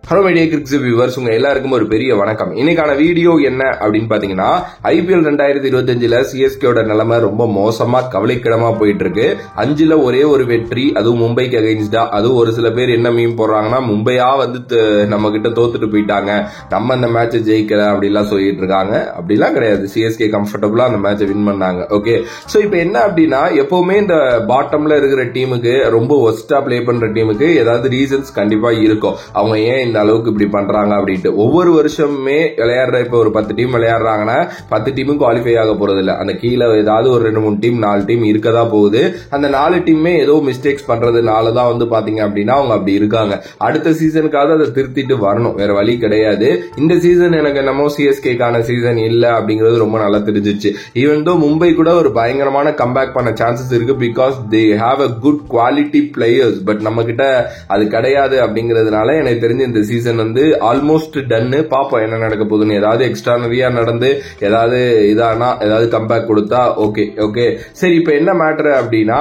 Hello media கிரிக்ஸ் viewers, உங்க எல்லாருக்கும் ஒரு பெரிய வணக்கம். இன்னைக்கான வீடியோ என்ன அப்படின்னு பாத்தீங்கன்னா, IPL 2025ல சிஎஸ்கேயோட நிலைமை ரொம்ப மோசமா கவலைக்கிடமா போயிட்டு இருக்கு. 5ல ஒரே ஒரு வெற்றி, அதுவும் மும்பைக்கு அகைன்ஸ்டா. அதுவும் ஒரு சில பேர் என்ன மீம் போடுறாங்கன்னா, மும்பையா வந்து நம்ம கிட்ட தோத்துட்டு போயிட்டாங்க, நம்ம அந்த மேட்சை ஜெயிக்கல அப்படிலாம் சொல்லிட்டு இருக்காங்க. அப்படிலாம் கிடையாது, சிஎஸ்கே கம்ஃபர்டபுளா அந்த மேட்சை வின் பண்ணாங்க. ஓகே, சோ இப்போ என்ன அப்படின்னா, எப்பவுமே இந்த பாட்டம்ல இருக்கிற டீமுக்கு, ரொம்ப ஒஸ்டா பிளே பண்ற டீமுக்கு ஏதாவது ரீசன்ஸ் கண்டிப்பா இருக்கும். அவங்க ஏன் இந்த அளவுக்கு இப்படி பண்றாங்க அப்படின்ட்டு. ஒவ்வொரு வருஷமுமே விளையாடுற, இப்ப ஒரு 10 டீம் விளையாடுறாங்கன்னா 10 டீமும் குவாலிஃபை ஆக போறது இல்ல. அந்த கீழே ஏதாவது ஒரு 2-3 டீம் 4 டீம் இருக்கதா போகுது. அந்த 4 டீமே ஏதோ மிஸ்டேக்ஸ் பண்றதுனாலதான் வந்து பாத்தீங்க அப்படின்னா அவங்க அப்படி இருக்காங்க. அடுத்த சீசனுக்காவது அதை திருத்திட்டு வரணும், வேற வழி கிடையாது. இந்த சீசன் எனக்கு என்னமோ சிஎஸ்கேக்கான சீசன் இல்ல அப்படிங்கிறது ரொம்ப நல்லா தெரிஞ்சிச்சு. ஈவன் தோ மும்பை கூட ஒரு பயங்கரமான கம்பேக் பண்ண சான்சஸ் இருக்கு, because they have a good quality players. But நம்ம கிட்ட அது கிடையாது அப்படிங்கிறதுனால எனக்கு தெரிஞ்சு இந்த சீசன் வந்து ஆல்மோஸ்ட் டன்னு. பாப்போம் என்ன நடக்க போகுதுன்னு. ஏதாவது எக்ஸ்ட்ரானரியா நடந்து ஏதாவது இதானா ஏதாவது கம்பேக் கொடுத்தா ஓகே. சரி, இப்ப என்ன மேட்டர் அப்படின்னா,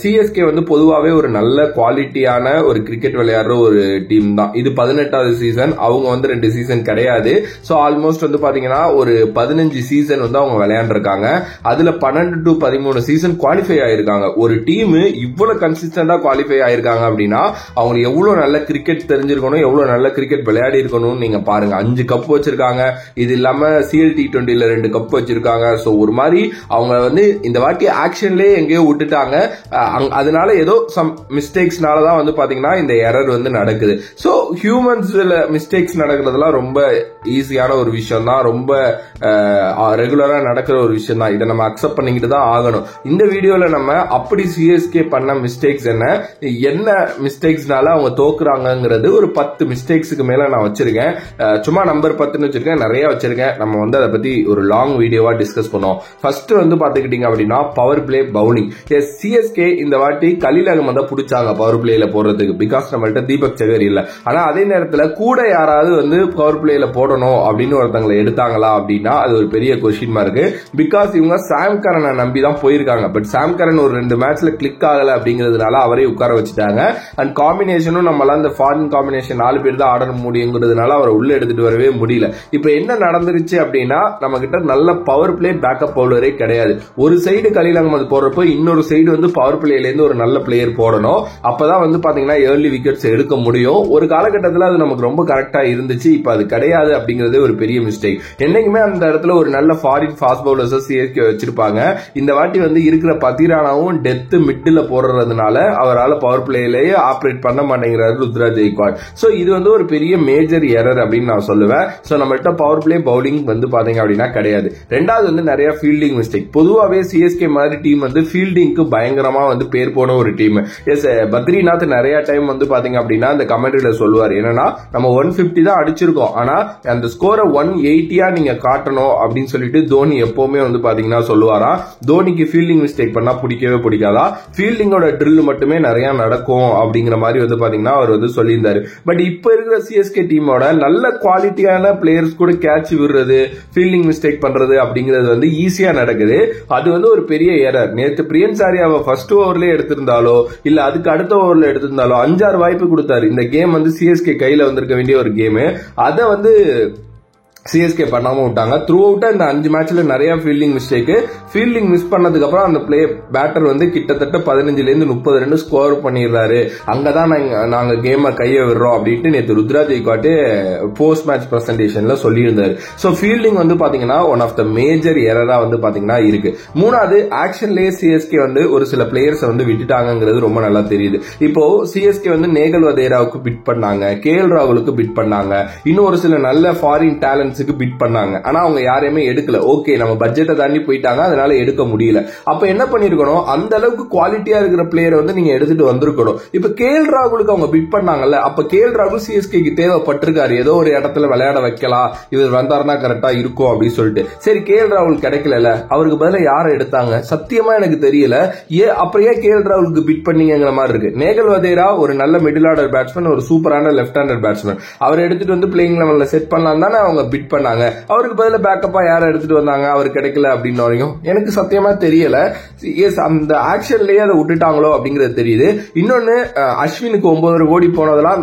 சிஎஸ்கே வந்து பொதுவாகவே ஒரு நல்ல குவாலிட்டியான ஒரு கிரிக்கெட் விளையாடுற ஒரு டீம் தான். இது 18வது சீசன், அவங்க வந்து 2 சீசன் கிடையாது. சோ ஆல்மோஸ்ட் வந்து பாத்தீங்கன்னா ஒரு 15 சீசன் வந்து அவங்க விளையாண்டுருக்காங்க. அதுல 12 to 13 சீசன் குவாலிஃபை ஆயிருக்காங்க. ஒரு டீம் இவ்வளவு கன்சிஸ்டன்டா குவாலிஃபை ஆயிருக்காங்க அப்படின்னா அவங்க எவ்வளவு நல்ல கிரிக்கெட் தெரிஞ்சிருக்கணும், எவ்வளவு நல்ல கிரிக்கெட் விளையாடி இருக்கணும் நீங்க பாருங்க. 5 கப் வச்சிருக்காங்க. இது இல்லாம CLT20ல 2 கப் வச்சிருக்காங்க. சோ ஒரு மாதிரி அவங்க வந்து இந்த வாட்டி ஆக்ஷன்லயே எங்கேயோ விட்டுட்டாங்க. அதனால ஏதோ சம் மிஸ்டேக்ஸ்னாலதான் வந்து பாத்தீங்கன்னா இந்த எரர் வந்து நடக்குது. சோ ஹியூமன்ஸ்ல மிஸ்டேக்ஸ் நடக்கிறதுலாம் ரொம்ப ஈஸியான ஒரு விஷயம் தான், ரொம்ப ரெகுலரா நடக்கிற ஒரு விஷயம் தான். இதை நம்ம அக்செப்ட் பண்ணிக்கிட்டு தான் ஆகணும். இந்த வீடியோல நம்ம அப்படி சிஎஸ்கே பண்ண மிஸ்டேக்ஸ் என்ன மிஸ்டேக்ஸ்னால அவங்க தோக்குறாங்கிறது ஒரு 10 மிஸ்டேக்ஸுக்கு மேல நான் வச்சிருக்கேன். சும்மா நம்பர் 10ன்னு வச்சிருக்கேன், நிறைய வச்சிருக்கேன். நம்ம வந்து அதை பத்தி ஒரு லாங் வீடியோவா டிஸ்கஸ் பண்ணுவோம். ஃபர்ஸ்ட் வந்து பாத்துக்கிட்டீங்க அப்படின்னா பவர் பிளே பவுலிங். சிஎஸ்கே இந்த வாட்டி கலீல் அகமதை பிடிச்சாங்க பவர் பிளேல போடுறதுக்கு, பிகாஸ் நம்மள்ட்ட தீபக் சகர் இல்ல. ஆனா அதே நேரத்துல கூட யாராவது வந்து பவர் பிளேல போடணும் அப்படின்னு ஒருத்தங்களை எடுத்தாங்களா அப்படின்னா அது ஒரு பெரிய கொஸ்டின் மார்க். பிகாஸ் இவங்க சாம் கரனை நம்பி தான் போயிருக்காங்க. பட் சாம் கரன் ஒரு 2 மேட்ச்ல கிளிக் ஆகல அப்படிங்கிறதுனால அவரே உட்கார வச்சுட்டாங்க. அண்ட் காம்பினேஷனும் நம்மளால இந்த ஃபாரின் காம்பினேஷன் 4 பேர் தான் ஆட முடியுங்கிறதுனால அவரை உள்ள எடுத்துட்டு வரவே முடியல. இப்ப என்ன நடந்துருச்சு அப்படின்னா, நம்ம கிட்ட நல்ல பவர் பிளே பேக்கப் பவுலரே கிடையாது. ஒரு சைடு கலீல் அகமது போடுறப்போ இன்னொரு சைடு வந்து பவர் பிளேல இருந்து ஒரு நல்ல பிளேயர் போடணும். அப்பதான் வந்து பாத்தீங்கன்னா ஏர்லி விக்கெட்ஸ் எடுக்க முடியும். ஒரு காலகட்டத்தில் அது நமக்கு ரொம்ப கரெக்டா இருந்துச்சு. இப்ப அது கிடையாது அப்படிங்கிறது ஒரு பெரிய மிஸ்டேக். என்னைக்குமே அந்த இடத்துல ஒரு நல்ல ஃபாரின் ஃபாஸ்ட் பவுலர்ஸ் சிஎஸ்கே வச்சிருப்பாங்க. இந்த வாட்டி வந்து இருக்கிற பத்திரானாவும் டெத் மிட்ல போடுறதுனால அவரால் பவர் பிளேலேயே ஆப்ரேட் பண்ண மாட்டேங்கிறாரு ருத்ராஜ் கெய்க்வாட். சோ இது வந்து ஒரு பெரிய மேஜர் எரர் அப்படின்னு நான் சொல்லுவேன். சோ நம்மள்ட்ட பவர் பிளே பவுலிங் வந்து பாத்தீங்க அப்படின்னா கிடையாது. ரெண்டாவது வந்து நிறைய ஃபீல்டிங் மிஸ்டேக். பொதுவாகவே சிஎஸ்கே மாதிரி டீம் வந்து ஃபீல்டிங்க்கு பயங்கரமா வந்து பேர் போன ஒரு டீம். எஸ், பத்ரிநாத் நிறைய டைம் வந்து பாத்தீங்க அப்படின்னா அந்த கமெண்ட்ரியில சொல்லுவார், என்னன்னா நம்ம 150 தான் அடிச்சிருக்கோம், ஆனா அந்த ஸ்கோரை 180 நீங்க காட்டணும் அப்படின்னு சொல்லிட்டு தோனி எப்பவுமே வந்து பாத்தீங்கன்னா சொல்லுவாரா. தோனிக்கு ஃபீல்டிங் மிஸ்டேக் பண்ணா பிடிக்கவே பிடிக்காதா, ஃபீல்டிங்கோட ட்ரில் மட்டுமே நிறைய நடக்கும் அப்படிங்கிற மாதிரி வந்து பாத்தீங்கன்னா அவர் வந்து சொல்லியிருந்தாரு. பட் இப்ப இருக்கிற சிஎஸ்கே டீமோட நல்ல குவாலிட்டியான பிளேயர்ஸ் கூட கேட்ச் விடுறது, ஃபீல்டிங் மிஸ்டேக் பண்றது அப்படிங்கிறது வந்து ஈஸியா நடக்குது. அது வந்து ஒரு பெரிய எரர். நேத்து பிரியன்ஸ் ஆர்யாவை ஃபர்ஸ்ட் ஓவர்லயே எடுத்திருந்தாலோ இல்ல அதுக்கு அடுத்த ஓவர்ல எடுத்திருந்தாலோ 5-6 வாய்ப்பு கொடுத்தாரு. இந்த கேம் வந்து சிஎஸ்கே கையில வந்திருக்க வேண்டிய ஒரு கேம், அதை வந்து சிஎஸ்கே பண்ணாம விட்டாங்க. த்ரூ அவுட்டா இந்த 5 மேட்ச்ல நிறைய ஃபீல்டிங் மிஸ்டேக். ஃபீல்டிங் மிஸ் பண்ணதுக்கு அப்புறம் அந்த பேட்டர் வந்து கிட்டத்தட்ட 15ல இருந்து 30 ரன் ஸ்கோர் பண்ணிடுறாரு. அங்கதான் நாங்க கேம கைய விடுறோம் அப்படின்ட்டு நேற்று ருத்ராஜ் கெய்க்வாட் போஸ்ட் மேட்ச் பிரசன்டேஷன்ல சொல்லியிருந்தாரு. சோ ஃபீல்டிங் வந்து பாத்தீங்கன்னா ஒன் ஆஃப் த மேஜர் எரரா வந்து பாத்தீங்கன்னா இருக்கு. மூணாவது, ஆக்ஷன்லயே சிஎஸ்கே வந்து ஒரு சில பிளேயர்ஸ் வந்து விட்டுட்டாங்கிறது ரொம்ப நல்லா தெரியுது. இப்போ சிஎஸ்கே வந்து நேகல் வதேராவுக்கு பிட் பண்ணாங்க, கேஎல் ராகுலுக்கு பிட் பண்ணாங்க, இன்னும் ஒரு சில நல்ல ஃபாரின் டேலண்ட்ஸ் பிட் பண்ணாங்க. ஆனா அவங்க யாரையுமே எடுக்கல. ஓகே, நம்ம பட்ஜெட்டை தாண்டி போயிட்டாங்க, அதனால எடுக்க முடியல. அப்ப என்ன பண்ணிருக்கணும், அந்த அளவுக்கு குவாலிட்டியா இருக்கிற பிளேயரை வந்து நீங்க எடுத்துட்டு வந்திருக்கணும். இப்ப கேஎல் ராகுலுக்கு அவங்க பிட் பண்ணாங்கல்ல, அப்ப கேஎல் ராகுல் சிஎஸ்கேக்கு தேவைப்பட்டிருக்காரு. ஏதோ ஒரு இடத்துல விளையாட வைக்கலாம், இவர் வந்தாருன்னா கரெக்டா இருக்கும் அப்படின்னு சொல்லிட்டு. சரி, கேஎல் ராகுல் கிடைக்கல, அவருக்கு பதிலா யாரை எடுத்தாங்க சத்தியமா எனக்கு தெரியல. அப்புறம் ஏன் கேஎல் ராகுலுக்கு பிட் பண்ணீங்கிற மாதிரி இருக்கு. நேகல் வதேரா ஒரு நல்ல மிடில் ஆர்டர் பேட்ஸ்மேன், ஒரு சூப்பரான லெப்ட் ஹேண்டர் பேட்ஸ்மேன். அவர் எடுத்துட்டு வந்து பிளேயிங் லெவல்ல செட் பண்ணலாம் தானே அவங்க பிட் பிட் பண்ணாங்க. அவருக்கு பதிலா பேக்கப்பா யாரை எடுத்துட்டு வந்தாங்க, அவர் கிடைக்கல அப்படின்னு வரைக்கும் எனக்கு சத்தியமா தெரியல. எஸ், அந்த ஆக்ஷன்லயே அதை விட்டுட்டாங்களோ அப்படிங்கிறது தெரியுது. இன்னொன்னு, அஸ்வினுக்கு 9 கோடி போனதெல்லாம்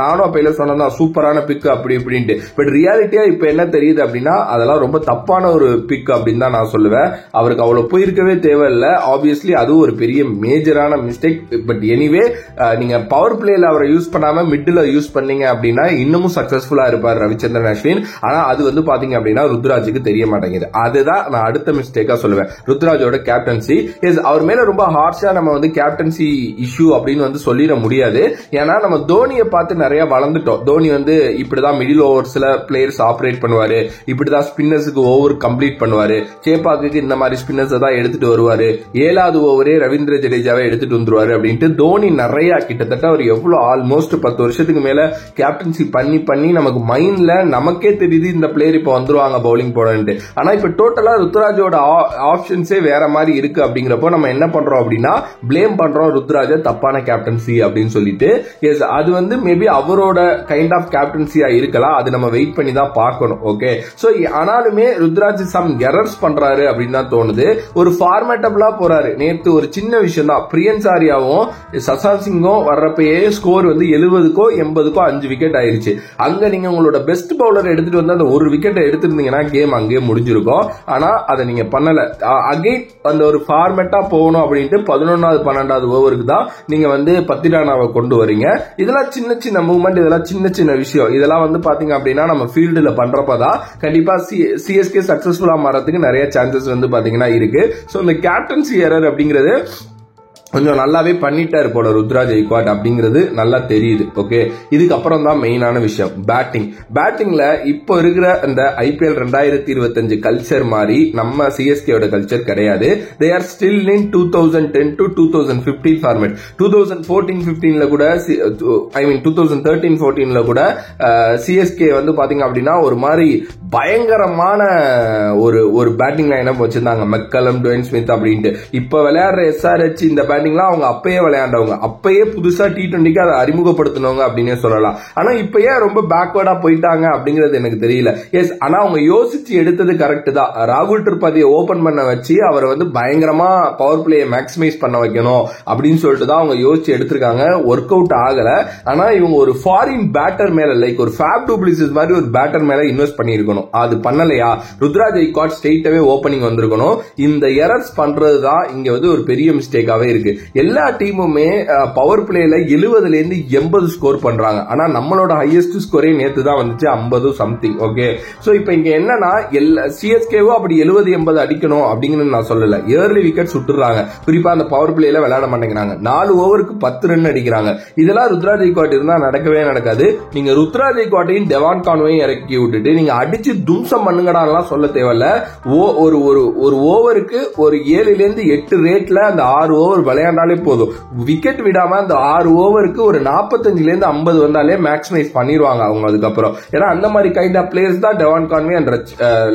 நானும் அப்ப சொன்னதான் சூப்பரான பிக் அப்படி இப்படின்ட்டு. பட் ரியாலிட்டியா இப்ப என்ன தெரியுது அப்படின்னா அதெல்லாம் ரொம்ப தப்பான ஒரு பிக் அப்படின்னு தான் நான் சொல்லுவேன். அவருக்கு அவ்வளவு போயிருக்கவே தேவையில்லை. ஆப்வியஸ்லி அது ஒரு பெரிய மேஜரான மிஸ்டேக். பட் எனிவே, நீங்க பவர் பிளேல அவரை யூஸ் பண்ணாம மிடில் யூஸ் பண்ணீங்க அப்படின்னா இன்னமும் சக்சஸ்ஃபுல்லா இருப்பார் ரவிச்சந்திரன் அஸ்வின். ஆனா அது வந்து பாத்தீங்க அப்படின்னா ருத்ராஜுக்கு தெரிய மாட்டேங்குது. அதுதான் நான் அடுத்த மிஸ்டேக்கா சொல்லுவேன், ருத்ராஜோட கேப்டன்சி. அவர் மேல ரொம்ப ஹார்ஷா நம்ம வந்து கேப்டன்சி இஷ்யூ அப்படின்னு வந்து சொல்லிட முடியாது. ஏன்னா நம்ம தோனியை பார்த்து நிறைய வளர்ந்துட்டோம். தோனி வந்து இப்படிதான் மிடில் ஓவர்ஸ்ல பிளேயர்ஸ் ஆபரேட் பண்ணுவாரு, இப்படிதான் ஸ்பின்னர்ஸுக்கு ஓவர் கம்ப்ளீட் பண்ணுவாரு, சேப்பாக்கு இந்த மாதிரி ஸ்பின்னர்ஸ் தான் எடுத்துட்டு வருவாரு, 7வது ஓவரே ரவீந்திர ஜடேஜாவை எடுத்துட்டு வந்துருவாரு அப்படின்ட்டு தோனி நிறைய கிட்டத்தட்ட ஒரு எவ்வளவு ஆல்மோஸ்ட் 10 வருஷத்துக்கு மேல கேப்டன்சி பண்ணி பண்ணி நமக்கு மைண்ட்ல நமக்கே தெரியுது இந்த பிளேயர் இப்ப வந்துருவாங்க பவுலிங் போடன்ட்டு. ஆனா இப்ப டோட்டலா ருத்ராஜோட ஆப்ஷன்ஸே வேற மாதிரி இருக்கு. அப்படிங்கிறப்போ நம்ம என்ன பண்றோம் அப்படின்னா பிளேம் பண்றோம் ருத்ராஜ தப்பான கேப்டன்சி அப்படின்னு சொல்லிட்டு. எஸ், அது வந்து மேபி அவரோட கைண்ட் ஆஃப் கேப்டன்சியா இருக்கலாம். அது நம்ம வெயிட் பண்ணி தான் பார்க்கணும். ஓகே, சோ ஆனாலுமே ருத்ராஜ் சம் எரர்ஸ் பண்றாரு அப்படின்னு தான் தோணுது. ஒரு ஃபார்மேட்டபிளா போறாரு. நேத்து ஒரு சின்ன விஷயம் தான், பிரியன் சாரியாவும் சசாந்த் சிங்கும் வர்றப்பயே ஸ்கோர் வந்து 70க்கோ 80க்கோ 5 விக்கெட் ஆயிருச்சு. அங்க நீங்க உங்களோட பெஸ்ட் பவுலர் எடுத்துட்டு வந்து அந்த ஒரு விக்கெட்டை எடுத்திருந்தீங்கன்னா கேம் அங்கேயே முடிஞ்சிருக்கும். ஆனா அதை நீங்க பண்ணல. அகைன் அந்த ஒரு ஃபார்மேட்டா போகணும் அப்படின்ட்டு 11வது 12வது ஓவருக்கு தான் நீங்க வந்து பத்திரானாவை கொண்டு வரீங்க. இதெல்லாம் சின்ன சின்ன மூவ்மெண்ட், இதெல்லாம் சின்ன சின்ன விஷயம். இதெல்லாம் வந்து பாத்தீங்க அப்படின்னா நம்ம ஃபீல்டுல பண்றப்பதான் கண்டிப்பா சிஎஸ்கே சக்சஸ்ஃபுல்லா மாறதுக்கு நிறைய சான்சஸ் வந்து பாத்தீங்கன்னா இருக்கு. சோ இந்த கேப்டன்சி எரர் அப்படிங்கிறது கொஞ்சம் நல்லாவே பண்ணிட்டாரு போல ருத்ராஜ் கெய்க்வாட் அப்படிங்கிறது நல்லா தெரியுது. ஓகே, இதுக்கப்புறம் தான் மெயினான விஷயம் பேட்டிங்ல இப்போ இருக்கிற இந்த IPL 2025 கல்ச்சர் மாதிரி நம்ம சிஎஸ்கேயோட கல்ச்சர் கிடையாது. They are still in 2010 to 2015 format. 2014-15ல கூட 2013-14ல கூட சிஎஸ்கே வந்து பாத்தீங்க அப்படின்னா ஒரு மாதிரி பயங்கரமான ஒரு பேட்டிங் லைனப் வச்சிருந்தாங்க, மெக்கலம், டுவேன் ஸ்மித் அப்படின்ட்டு. இப்ப விளையாடுற SRH இந்த பேட்டிங்லாம் அவங்க அப்பயே விளையாண்டவங்க, அப்பயே புதுசா T20க்கு அதை அறிமுகப்படுத்தினவங்க அப்படின்னே சொல்லலாம். ஆனா இப்ப ஏன் ரொம்ப பேக்வர்டா போயிட்டாங்க அப்படிங்கிறது எனக்கு தெரியல. எஸ், ஆனா அவங்க யோசிச்சு எடுத்தது கரெக்ட் தான். ராகுல் திரிபாதியை ஓபன் பண்ண வச்சு அவரை வந்து பயங்கரமா பவர் பிளேயை மேக்ஸிமைஸ் பண்ண வைக்கணும் அப்படின்னு சொல்லிட்டு தான் அவங்க யோசிச்சு எடுத்திருக்காங்க. ஒர்க் அவுட் ஆகல. ஆனா இவங்க ஒரு ஃபாரின் பேட்டர் மேல, லைக் ஒரு ஃபேப் டு பிளிசிஸ் மாதிரி ஒரு பேட்டர் மேல இன்வெஸ்ட் பண்ணிருக்கணும். அது பண்ணலையா? ருத்ராஜ் கெய்க்வாட் ஸ்ட்ரெயிட்டாவே ஓபனிங் வந்திருக்கணும். இந்த எரர்ஸ் பண்றது தான் இங்க வந்து ஒரு பெரிய மிஸ்டேக்காவே இருக்கு. எல்லா டீமுமே பவர் பிளேல 70ல இருந்து 80 ஸ்கோர் பண்றாங்க. ஆனா நம்மளோட ஹையஸ்ட் ஸ்கோரே நேத்து தான் வந்துச்சு 50 சம்திங். ஓகே, சோ இப்போ இங்க என்னன்னா சிஎஸ்கேவோ அப்படி 70-80 அடிக்கணும் அப்படிங்கறது நான் சொல்லல. ஏர்லி விக்கெட் சுட்டுறாங்க. குறிப்பா அந்த பவர் பிளேல விளையாட மாட்டேங்கிறாங்க. 4 ஓவருக்கு 10 ரன் அடிக்கிறாங்க. இதெல்லாம் ருத்ராஜ் கெய்க்வாட் இருந்தா நடக்கவே நடக்காது. நீங்க ருத்ராஜ் கெய்க்வாட்டையும் டெவான் கான்வேயும் இறக்கி விட்டுட்டு நீங்க அடிச்சு தும்சம் பண்ணுங்கடான்லாம் சொல்ல தேவையில்ல. ஒரு ஓவருக்கு ஒரு 7ல இருந்து 8 ரேட்ல அந்த 6 ஓவர் விளையாண்டாலே போதும். விக்கெட் விடாம அந்த 6 ஓவருக்கு ஒரு 45ல இருந்து 50 வந்தாலே மேக்ஸிமைஸ் பண்ணிடுவாங்க அவங்க. அதுக்கப்புறம் ஏன்னா அந்த மாதிரி கைண்ட் ஆஃப் பிளேயர்ஸ் தான் Devon Conway and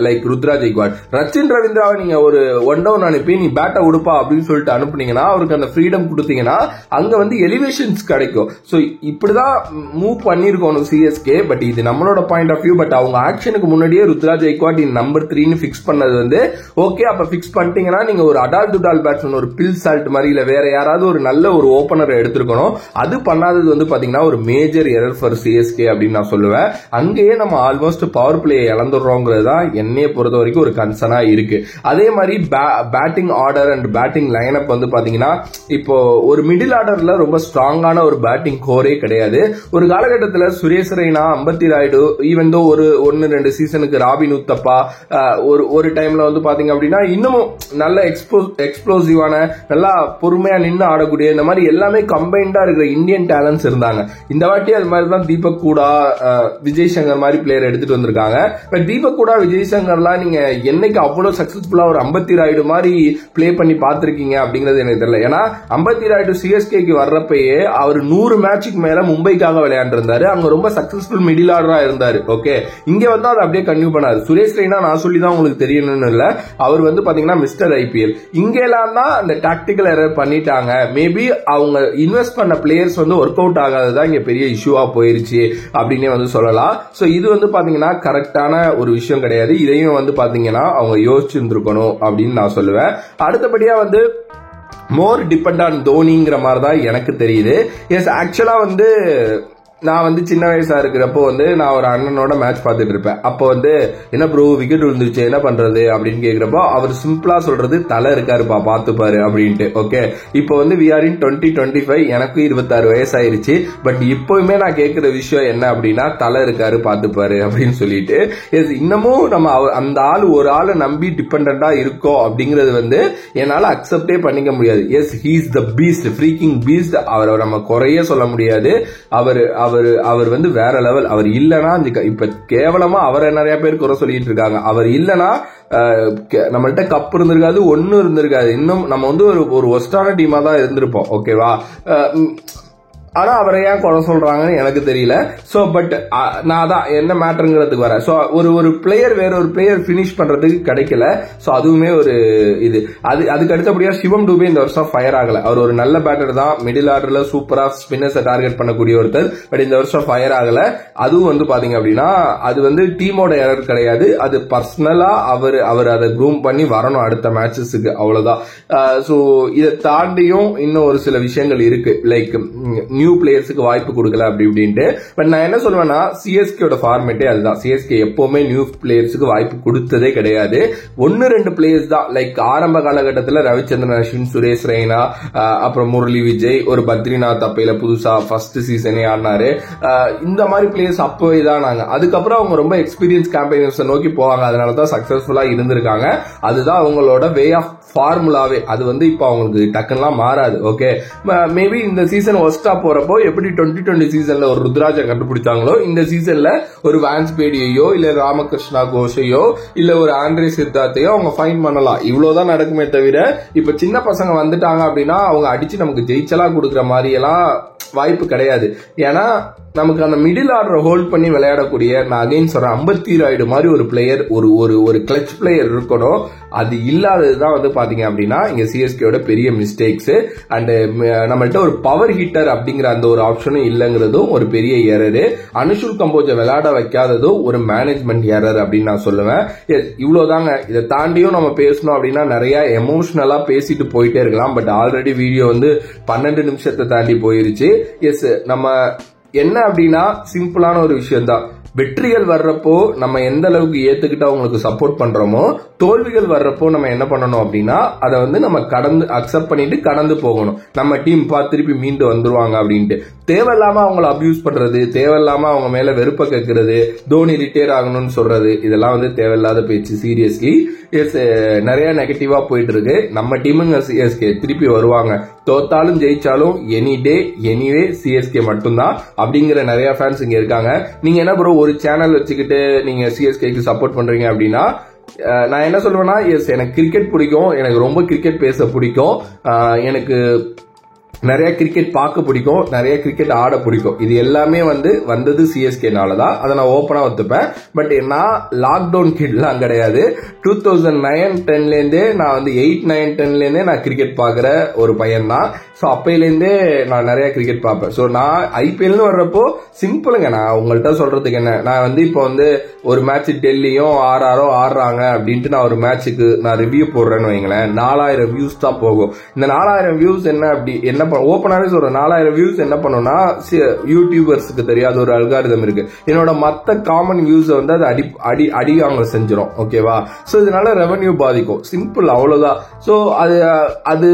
like Ruturaj Gaikwad. Rachin ரவீந்திராவை நீங்க ஒரு 1 டவுன் அனுப்பி நீ பேட்டை உடுப்பா அப்படின்னு சொல்லிட்டு அனுப்புனீங்கன்னா, அவருக்கு அந்த ஃப்ரீடம் கொடுத்தீங்கன்னா அங்க வந்து எலிவேஷன்ஸ் கிடைக்கும். சோ இப்படிதான் மூவ் பண்ணிருக்கணும் சிஎஸ்கே. பட் இது நம்மளோட பாயிண்ட் ஆஃப் வியூ. பட் அவங்க ஆக்ஷனுக்கு முன்னாடியே ருத்ராஜ் கெய்க்வாட் நம்பர் 3 பிக்ஸ் பண்ணது வந்து ஓகே. அப்ப பிக்ஸ் பண்ணிட்டீங்கன்னா நீங்க ஒரு அடால் துடால் பேட்ஸ்மேன், ஒரு பில் சால்ட் மாதிரி இல்ல வேற யாராவது ஒரு நல்ல ஒரு ஓபனரை எடுத்திருக்கணும். அது பண்ணாதது வந்து பாத்தீங்கன்னா ஒரு மேஜர் எரர் ஃபார் சிஎஸ்கே அப்படின்னு நான் சொல்லுவேன். அங்கேயே நம்ம ஆல்மோஸ்ட் பவர் பிளே இழந்துடுறோங்கிறது தான் என்னைய பொறுத்த வரைக்கும் ஒரு கன்சர்னா இருக்கு. அதே மாதிரி batting order and batting lineup வந்து பாத்தீங்கன்னா இப்போ ஒரு மிடில் ஆர்டர்ல ரொம்ப ஸ்ட்ராங்கான ஒரு பேட்டிங் கோரே கிடையாது. ஒரு காலகட்டத்தில் சுரேஷ் ரெய்னா, அம்பத்தி ராயுடு, ஈவன் தோ ஒரு 1-2 சீசனுக்கு ராபின் உத்தப்பா, ஒரு டைம்ல வந்து பாத்தீங்க அப்படின்னா இன்னமும் நல்ல எக்ஸ்ப்ளோசிவான நல்லா பொறுமையா நின்று ஆடக்கூடிய இந்த மாதிரி எல்லாமே கம்பைண்டா இருக்கிற இந்தியன் டேலண்ட்ஸ் இருந்தாங்க. இந்த வாட்டி அது மாதிரி தான் தீபக் கூடா, விஜய் சங்கர் மாதிரி பிளேயர் எடுத்துட்டு வந்திருக்காங்க. பட் தீபக் கூடா, விஜய் சங்கர்லாம் நீங்க என்னைக்கு அவ்வளவு சக்சஸ்ஃபுல்லா ஒரு அம்பத்தி ராயுடு மாதிரி பிளே பண்ணி பார்த்திருக்கீங்க அப்படிங்கிறது எனக்கு தெரியல. ஏன்னா அம்பத்தி ராயுடு சிஎஸ்கேக்கு வர்றப்பயே அவர் 100 மேட்சுக்கு மேல மும்பைக்காக விளையாண்டு இருந்தாரு. அங்க ரொம்ப சக்சஸ்ஃபுல் மிடில் ஆர்டரா இருந்தாரு. ஓகே, இங்க வந்து அதை அப்படியே கன்டினியூ பண்ணாரு. சுரேஷ் ரெய்னா நான் சொல்லி தான் உங்களுக்கு தெரியணும்னு இல்ல, அவர் வந்து பாத்தீங்கன்னா மிஸ்டர் IPL. இங்கெல்லாம் தான் அந்த டாக்டிக்கல் எரர் பண்ணி பண்ணிட்டாங்க. மேபி அவங்க இன்வெஸ்ட் பண்ண பிளேயர்ஸ் வந்து ஒர்க் அவுட் ஆகாததான் இங்க பெரிய இஷ்யூவா போயிருச்சு அப்படின்னே வந்து சொல்லலாம். சோ இது வந்து பாத்தீங்கன்னா கரெக்டான ஒரு விஷயம் கிடையாது. இதையும் வந்து பாத்தீங்கன்னா அவங்க யோசிச்சிருந்திருக்கணும் அப்படின்னு நான் சொல்லுவேன். அடுத்தபடியா வந்து மோர் டிபெண்ட் ஆன் தோனிங்கிற மாதிரி தான் எனக்கு தெரியுது. எஸ், ஆக்சுவலா வந்து நான் வந்து சின்ன வயசா இருக்கிறப்போ வந்து நான் ஒரு அண்ணனோட மேட்ச் பார்த்துட்டு இருப்பேன். அப்போ வந்து என்ன ப்ரோ விக்கெட் விழுந்துருச்சு என்ன பண்றது அப்படின்னு கேக்குறப்போ அவர் சிம்பிளா சொல்றது தலை இருக்காருப்பா பாத்துப்பாரு அப்படின்ட்டு. ஓகே, இப்போ வந்து we are in 2025, எனக்கு 26 வயசாயிருச்சு. பட் இப்பவுமே நான் கேட்கிற விஷயம் என்ன அப்படின்னா தலை இருக்காரு பாத்துப்பாரு அப்படின்னு சொல்லிட்டு. இன்னமும் நம்ம அந்த ஒரு ஆளை நம்பி டிபெண்டா இருக்கோம் அப்படிங்கறது வந்து என்னால அக்செப்டே பண்ணிக்க முடியாது. Yes, he is the beast, freaking beast. அவரை நம்ம குறைய சொல்ல முடியாது. அவர் வந்து வேற லெவல். அவர் இல்லனா இப்ப கேவலமா அவரை நிறைய பேர் குறை சொல்லிட்டு இருக்காங்க. அவர் இல்லனா நம்மள்ட்ட கப் இருந்திருக்காது, ஒன்னும் இருந்திருக்காது. இன்னும் நம்ம வந்து ஒரு ஒஸ்டான டீமா தான் இருந்திருப்போம். ஓகேவா? ஆனா அவரை ஏன் குறை சொல்றாங்கன்னு எனக்கு தெரியல. சோ பட் நான் தான் என்ன மேட்டருங்கிறதுக்கு வரேன். சோ ஒரு பிளேயர் வேற ஒரு பிளேயர் பினிஷ் பண்றதுக்கு கிடைக்கல. சோ அதுவுமே ஒரு இது. அதுக்கு அடுத்தபடியா சிவம் டூபே இந்த வருஷம் ஃபயர் ஆகல. அவர் ஒரு நல்ல பேட்டர் தான், மிடில் ஆர்டர்ல சூப்பரா ஸ்பின்னர்ஸை டார்கெட் பண்ணக்கூடிய ஒருத்தர். பட் இந்த வருஷம் ஃபயர் ஆகல. அதுவும் வந்து பாத்தீங்க அப்படின்னா அது வந்து டீமோட எரர் கிடையாது, அது பர்சனலா அவர் அதை க்ரூம் பண்ணி வரணும் அடுத்த மேட்சஸுக்கு, அவ்வளவுதான். சோ இதை தாண்டியும் இன்னும் ஒரு சில விஷயங்கள் இருக்கு. லைக் நியூ பிளேயர்ஸுக்கு வாய்ப்பு கொடுக்கல அப்படி இப்படின்ட்டு. பட் நான் என்ன சொல்வேன்னா சிஎஸ்கேயோட ஃபார்மேட்டே அதுதான். சிஎஸ்கே எப்பவுமே நியூ பிளேயர்ஸுக்கு வாய்ப்பு கொடுத்ததே கிடையாது. 1-2 பிளேயர்ஸ் தான். லைக் ஆரம்ப காலகட்டத்தில் ரவிச்சந்திரன் அஸ்வின், சுரேஷ் ரெய்னா, அப்புறம் முரளி விஜய், ஒரு பத்ரிநாத் அப்பையில புதுசா ஃபர்ஸ்ட் சீசனே ஆடினாரு. இந்த மாதிரி பிளேயர்ஸ் அப்பவே தான் நாங்க. அதுக்கப்புறம் அவங்க ரொம்ப எக்ஸ்பீரியன்ஸ் கேம்பெயினர்ஸ் நோக்கி போவாங்க. அதனாலதான் சக்சஸ்ஃபுல்லா இருந்திருக்காங்க. அதுதான் அவங்களோட வே ஆஃப் ஃபார்முலாவே. அது வந்து இப்ப அவங்களுக்கு டக்குலாம் மாறாது. ஓகே, மேபி இந்த சீசன் ஒஸ்டா போறப்போ எப்படி 2020 சீசன்ல ஒரு ருத்ராஜை கண்டுபிடிச்சாங்களோ இந்த சீசன்ல ஒரு வான்ஸ் பேடியையோ இல்ல ராமகிருஷ்ணா கோஷையோ இல்ல ஒரு ஆண்ட்ரே சித்தார்த்தையோ அவங்க ஃபைன் பண்ணலாம். இவ்வளவுதான் நடக்குமே தவிர இப்ப சின்ன பசங்க வந்துட்டாங்க அப்படின்னா அவங்க அடிச்சு நமக்கு ஜெயிச்சலா கொடுக்குற மாதிரி எல்லாம் வாய்ப்பு கிடையாது. ஏன்னா நமக்கு அந்த மிடில் ஆர்டரை ஹோல்ட் பண்ணி விளையாடக்கூடிய, நான் அகைன் சொல்றேன், அம்பத்தி ராயுடு மாதிரி ஒரு பிளேயர், ஒரு கிளச் பிளேயர் இருக்கணும். அது இல்லாததுதான் வந்து பாத்தீங்க அப்படின்னா இங்க சிஎஸ்கேயோட பெரிய மிஸ்டேக்ஸ். அண்ட் நம்மள்ட்ட ஒரு பவர் ஹிட்டர் அப்படிங்கிற அந்த ஒரு ஆப்ஷனும் இல்லைங்கிறதும் ஒரு பெரிய எரரு. அனுஷுல் கம்போஜை விளையாட வைக்காததும் ஒரு மேனேஜ்மெண்ட் எரர் அப்படின்னு நான் சொல்லுவேன். இவ்வளவுதாங்க. இதை தாண்டியும் நம்ம பேசணும் அப்படின்னா நிறைய எமோஷனலா பேசிட்டு போயிட்டே இருக்கலாம். பட் ஆல்ரெடி வீடியோ வந்து 12 நிமிஷத்தை தாண்டி போயிருச்சு. எஸ், நம்ம என்ன அப்படின்னா சிம்பிளான ஒரு விஷயம் தான். வெற்றிகள் வர்றப்போ நம்ம எந்த அளவுக்கு ஏத்துக்கிட்டு அவங்களுக்கு சப்போர்ட் பண்றோமோ, தோல்விகள் வர்றப்போ நம்ம என்ன பண்ணணும் அப்படின்னா அதை வந்து நம்ம கடந்து அக்செப்ட் பண்ணிட்டு கடந்து போகணும். நம்ம டீம் திருப்பி மீண்டு வந்துருவாங்க அப்படின்ட்டு தேவையில்லாம அவங்களை அபியூஸ் பண்றது, தேவையில்லாம அவங்க மேல வெறுப்ப கேட்கறது, தோனி ரிட்டையர் ஆகணும்னு சொல்றது, இதெல்லாம் வந்து தேவையில்லாத பேச்சு. சீரியஸ்லி நிறைய நெகட்டிவா போயிட்டு இருக்கு. நம்ம டீமுங்க சிஎஸ்கே திருப்பி வருவாங்க. தோத்தாலும் ஜெயிச்சாலும் எனி டே எனிவே சிஎஸ்கே மட்டும்தான் அப்படிங்கிற நிறைய ஃபேன்ஸ் இங்க இருக்காங்க. நீங்க என்ன ப்ரோ ஒரு சேனல் வச்சுக்கிட்டு நீங்க சிஎஸ்கேக்கு சப்போர்ட் பண்றீங்க அப்படின்னா நான் என்ன சொல்லுவேன்னா, எஸ், எனக்கு கிரிக்கெட் பிடிக்கும், எனக்கு ரொம்ப கிரிக்கெட் பேச பிடிக்கும், எனக்கு நிறைய கிரிக்கெட் பார்க்க பிடிக்கும், நிறைய கிரிக்கெட் ஆட பிடிக்கும். இது எல்லாமே வந்தது சிஎஸ்கேனாலதான். அதை நான் ஓப்பனா ஒத்துப்பேன். பட் நான் லாக்டவுன் கிட்லாம் கிடையாது. 2009-10ல இருந்தே நான் 8-9-10ல நான் கிரிக்கெட் பாக்குற ஒரு பையன் தான். ஸோ அப்பையிலேருந்தே நான் நிறைய கிரிக்கெட் பார்ப்பேன். ஸோ நான் ஐபிஎல்னு வர்றப்போ சிம்பிளுங்க, நான் உங்கள்கிட்ட சொல்றதுக்கு என்ன, நான் இப்போ ஒரு மேட்ச் டெல்லியும் ஆர்ஆரோ ஆடுறாங்க அப்படின்ட்டு நான் ஒரு மேட்சுக்கு நான் ரிவ்யூ போடுறேன்னு வைங்களேன், 4000 வியூஸ் தான் போகும். இந்த 4000 வியூஸ் என்ன ஓப்பனாவே சொல்றேன், 4000 வியூஸ் என்ன பண்ணும்னா யூடியூபர்ஸுக்கு தெரியாத ஒரு அல்காரிதம் இருக்கு. என்னோட மத்த காமன் வியூஸ் அது அடி அவங்க செஞ்சிடும். ஓகேவா? ஸோ இதனால ரெவன்யூ பாதிக்கும். சிம்பிள், அவ்வளவுதான். ஸோ அது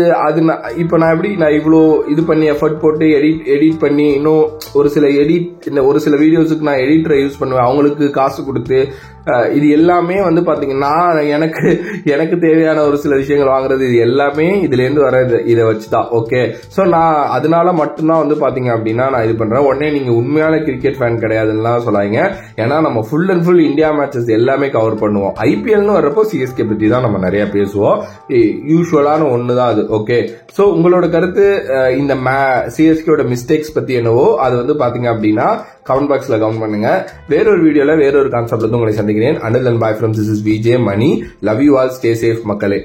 இப்ப நான் எப்படி நான் இவ்வளோ இது பண்ணி எஃபர்ட் போட்டு எடிட் பண்ணி இன்னும் ஒரு சில வீடியோஸுக்கு நான் எடிட்டரை யூஸ் பண்ணுவேன், அவங்களுக்கு காசு கொடுத்து இது எல்லாமே பாத்தீங்கன்னா எனக்கு தேவையான ஒரு சில விஷயங்கள் வாங்குறது, இது எல்லாமே இதுல இருந்து வர இதை வச்சுதான். ஓகே, சோ நான் அதனால மட்டும்தான் பாத்தீங்க அப்படின்னா நான் இது பண்றேன். உடனே நீங்க உண்மையான கிரிக்கெட் ஃபேன் கிடையாதுன்னா சொல்லாங்க. ஏன்னா நம்ம full and full India matches எல்லாமே கவர் பண்ணுவோம். ஐபிஎல்னு வர்றப்போ சிஎஸ்கே பத்தி தான் நம்ம நிறைய பேசுவோம். யூஸ்வலான ஒண்ணுதான் அது. ஓகே, சோ உங்களோட கருத்து இந்த சிஎஸ்கேயோட மிஸ்டேக்ஸ் பத்தி என்னவோ அது பாத்தீங்க அப்படின்னா கமெண்ட் பாக்ஸ்ல கமெண்ட் பண்ணுங்க. வேறொரு வீடியோல வேறொரு கான்செப்ட்ல உங்களை சந்திக்கிறேன். Until then, bye from this is VJ Money. Love you all. Stay safe மக்களே.